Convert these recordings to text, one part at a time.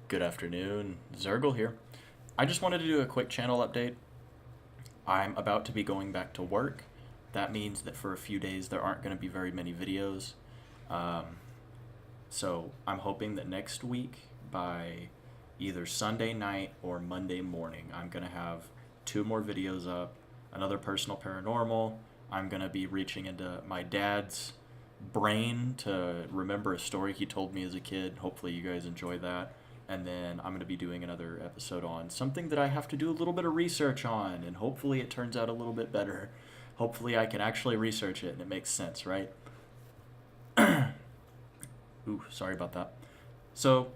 Good afternoon, Zergel here. I just wanted to do a quick channel update. I'm about to be going back to work. That means that for a few days there aren't going to be very many videos. Um, so I'm hoping that next week, by either Sunday night or Monday morning, I'm going to have two more videos up. Another personal paranormal. I'm going to be reaching into my dad's brain to remember a story he told me as a kid. Hopefully you guys enjoy that. And then I'm going to be doing another episode on something that I have to do a little bit of research on, and hopefully it turns out a little bit better. Hopefully I can actually research it and it makes sense, right? Ooh, sorry about that. So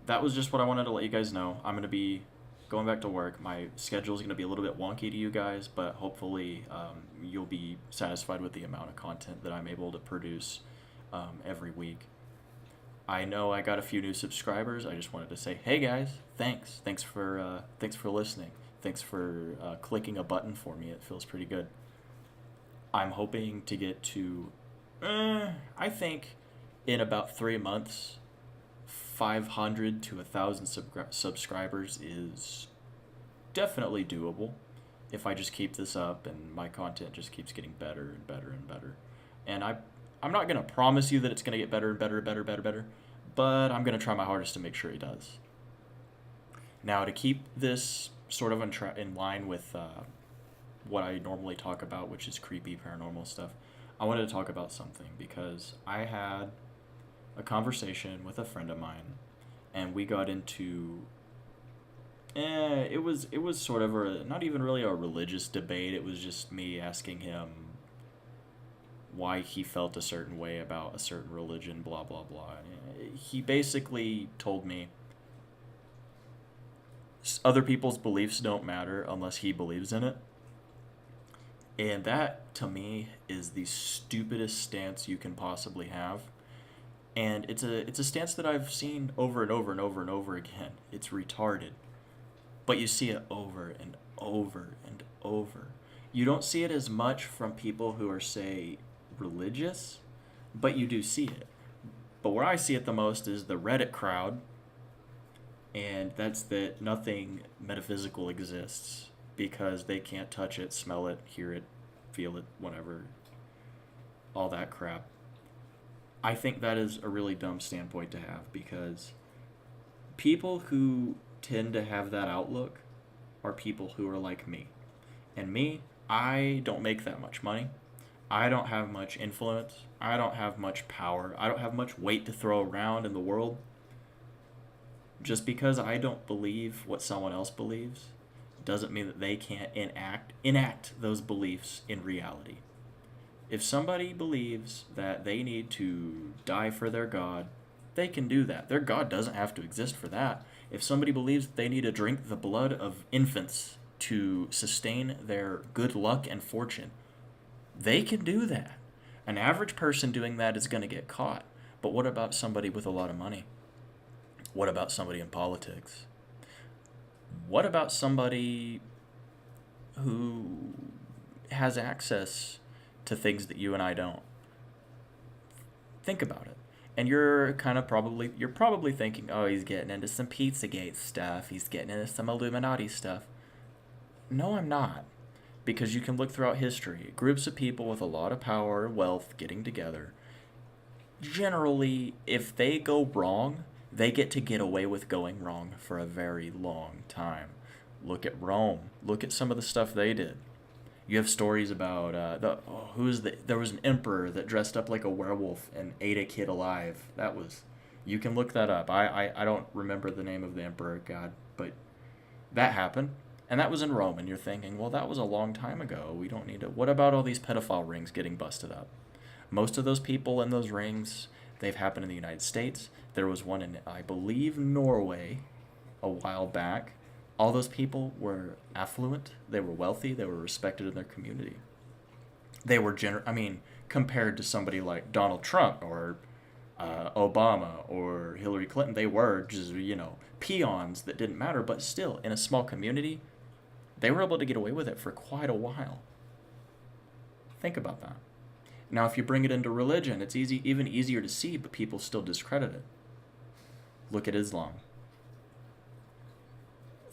that was just what I wanted to let you guys know. I'm going to be going back to work. My schedule is going to be a little bit wonky to you guys, but hopefully you'll be satisfied with the amount of content that I'm able to produce every week. I know I got a few new subscribers. I just wanted to say, hey guys, thanks for listening. Thanks for clicking a button for me. It feels pretty good. I'm hoping to get to, I think, in about 3 months, 500 to 1,000 subscribers is definitely doable if I just keep this up and my content just keeps getting better and better and better. And I'm not going to promise you that it's going to get better and better, better, but I'm going to try my hardest to make sure it does. Now, to keep this sort of in line with what I normally talk about, which is creepy paranormal stuff, I wanted to talk about something because I had a conversation with a friend of mine, and we got into it was sort of not even really a religious debate. It was just me asking him why he felt a certain way about a certain religion, blah blah blah. He basically told me other people's beliefs don't matter unless he believes in it. And that, to me, is the stupidest stance you can possibly have. And it's a stance that I've seen over and over and over and over again. It's retarded. But you see it over and over and over. You don't see it as much from people who are, say, religious, but you do see it. But where I see it the most is the Reddit crowd, and that's that nothing metaphysical exists because they can't touch it, smell it, hear it, feel it, whatever, all that crap. I think that is a really dumb standpoint to have because people who tend to have that outlook are people who are like me. And me, I don't make that much money. I don't have much influence. I don't have much power. I don't have much weight to throw around in the world. Just because I don't believe what someone else believes doesn't mean that they can't enact those beliefs in reality. If somebody believes that they need to die for their God, they can do that. Their God doesn't have to exist for that. If somebody believes they need to drink the blood of infants to sustain their good luck and fortune, they can do that. An average person doing that is going to get caught. But what about somebody with a lot of money? What about somebody in politics? What about somebody who has access to things that you and I don't? Think about it. And you're probably thinking, oh, he's getting into some Pizzagate stuff. He's getting into some Illuminati stuff. No, I'm not. Because you can look throughout history. Groups of people with a lot of power and wealth getting together. Generally, if they go wrong, they get away with going wrong for a very long time. Look at Rome. Look at some of the stuff they did. You have stories about there was an emperor that dressed up like a werewolf and ate a kid alive. You can look that up. I don't remember the name of the emperor, God, but that happened. And that was in Rome, and you're thinking, well, that was a long time ago. We don't need to. What about all these pedophile rings getting busted up? Most of those people in those rings, they've happened in the United States. There was one in, I believe, Norway a while back. All those people were affluent. They were wealthy. They were respected in their community. They were, compared to somebody like Donald Trump or Obama or Hillary Clinton, they were just, peons that didn't matter. But still, in a small community, they were able to get away with it for quite a while. Think about that. Now, if you bring it into religion, it's even easier to see, but people still discredit it. Look at Islam.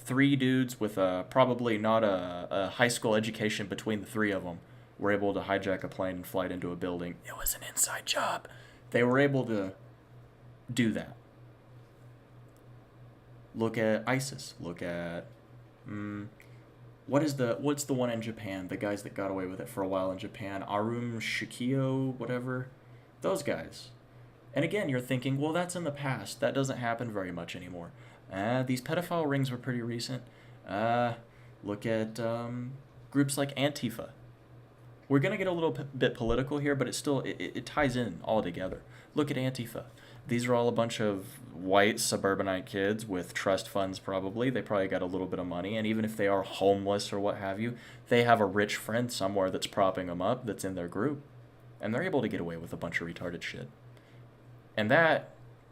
three dudes with probably not a high school education between the three of them were able to hijack a plane and fly it into a building. It was an inside job. They were able to do that. Look at ISIS. Look at what's the one in Japan? The guys that got away with it for a while in Japan, Arum Shikio, whatever. Those guys. And again, you're thinking, well, that's in the past. That doesn't happen very much anymore. These pedophile rings were pretty recent. Look at groups like Antifa. We're gonna get a little bit political here, but it ties in all together. Look at Antifa. These are all a bunch of white suburbanite kids with trust funds probably. They probably got a little bit of money, and even if they are homeless or what have you, they have a rich friend somewhere that's propping them up that's in their group. And they're able to get away with a bunch of retarded shit. And that,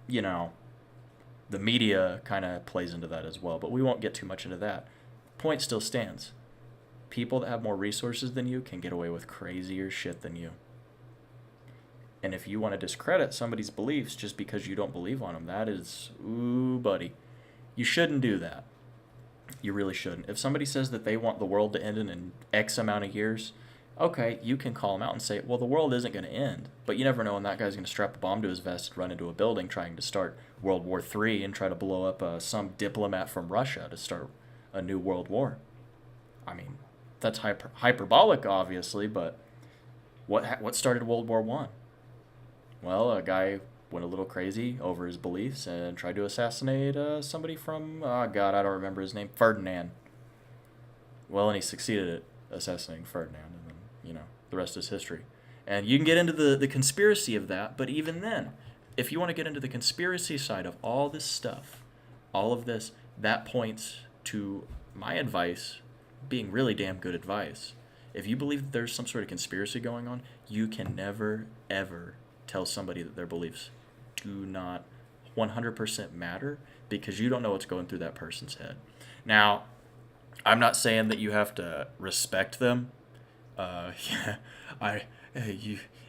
the media kind of plays into that as well, but we won't get too much into that. Point still stands. People that have more resources than you can get away with crazier shit than you. And if you want to discredit somebody's beliefs just because you don't believe on them, that is, ooh, buddy. You shouldn't do that. You really shouldn't. If somebody says that they want the world to end in X amount of years, okay, you can call them out and say, well, the world isn't going to end. But you never know when that guy's going to strap a bomb to his vest and run into a building trying to start World War III and try to blow up some diplomat from Russia to start a new world war. I mean, that's hyperbolic, obviously, but what started World War I? Well, a guy went a little crazy over his beliefs and tried to assassinate somebody from, God, I don't remember his name, Ferdinand. Well, and he succeeded at assassinating Ferdinand, and then, the rest is history. And you can get into the conspiracy of that, but even then, if you want to get into the conspiracy side of all this stuff, all of this, that points to my advice being really damn good advice. If you believe that there's some sort of conspiracy going on, you can never, ever tell somebody that their beliefs do not 100% matter, because you don't know what's going through that person's head. Now, I'm not saying that you have to respect them.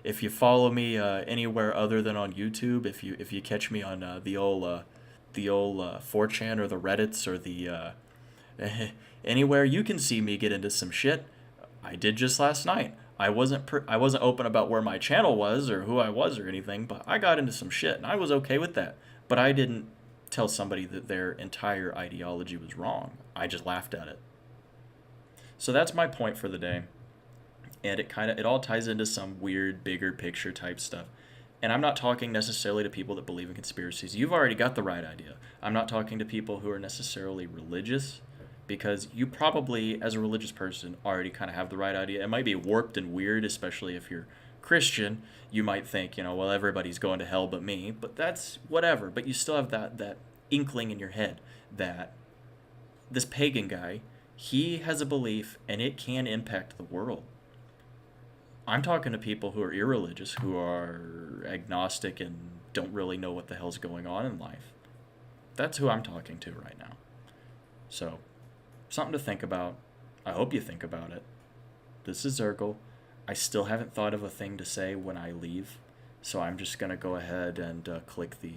If you follow me anywhere other than on YouTube, if you catch me on the old 4chan or the Reddits or the anywhere, you can see me get into some shit. I did just last night. I wasn't open about where my channel was or who I was or anything, but I got into some shit and I was okay with that. But I didn't tell somebody that their entire ideology was wrong. I just laughed at it. So that's my point for the day. And it all ties into some weird, bigger picture type stuff. And I'm not talking necessarily to people that believe in conspiracies. You've already got the right idea. I'm not talking to people who are necessarily religious, because you probably, as a religious person, already kind of have the right idea. It might be warped and weird, especially if you're Christian. You might think, well, everybody's going to hell but me. But that's whatever. But you still have that inkling in your head that this pagan guy, he has a belief and it can impact the world. I'm talking to people who are irreligious, who are agnostic and don't really know what the hell's going on in life. That's who I'm talking to right now. So, something to think about. I hope you think about it. This is Zergle. I still haven't thought of a thing to say when I leave, so I'm just going to go ahead and click the